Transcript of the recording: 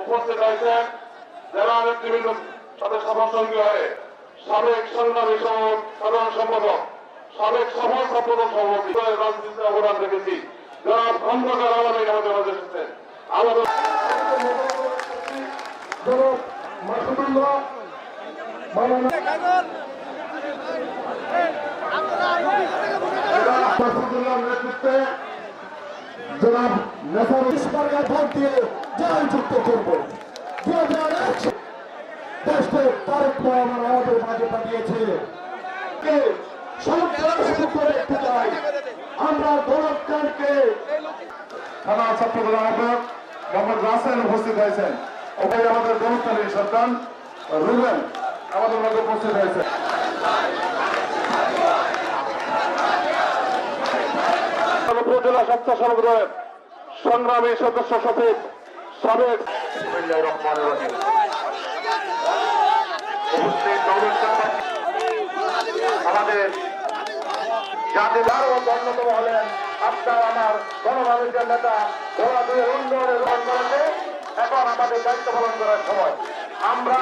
উপস্থিত হয়েছেন জেলা নেতৃবৃন্দ সাথে সভাসঙ্গী হয়ে সাবেক সংগ্রামী সাধারণ সম্পাদক, সাবেক সফল সম্পাদক সভাপতি রাজনীতিতে অবদান রেখেছি জনাব খন্দকার আলমী আমাদের মাঝে এসেছেন। আমাদের নেতৃত্বে জনাব নেসার ইসমাইলের ভোট দিয়ে জয়যুক্ত করব। 2001 দেশকে তারেক রহমান আমাদের মাঝে পাঠিয়েছে। দেখতে চাই আমরা গণতন্ত্রকে থানা ছাত্রদল আহ্বায়ক মোহাম্মদ রাসেল উপস্থিত হয়েছেন। ওখানে আমাদের গণতন্ত্রের সন্তান রুবেল আমাদের মাঝে উপস্থিত হয়েছে। উপজেলা স্বেচ্ছাসেবক দলের সংগ্রামী সদস্য সচিব সাবেক আমাদের জাতির আরো অন্যতম হলেন আপনার আমার গণমানুষের নেতা ওরা দুই উন্নয়নের রোহণ করেছে। এখন আমাদের দায়িত্ব পালন করার সময় আমরা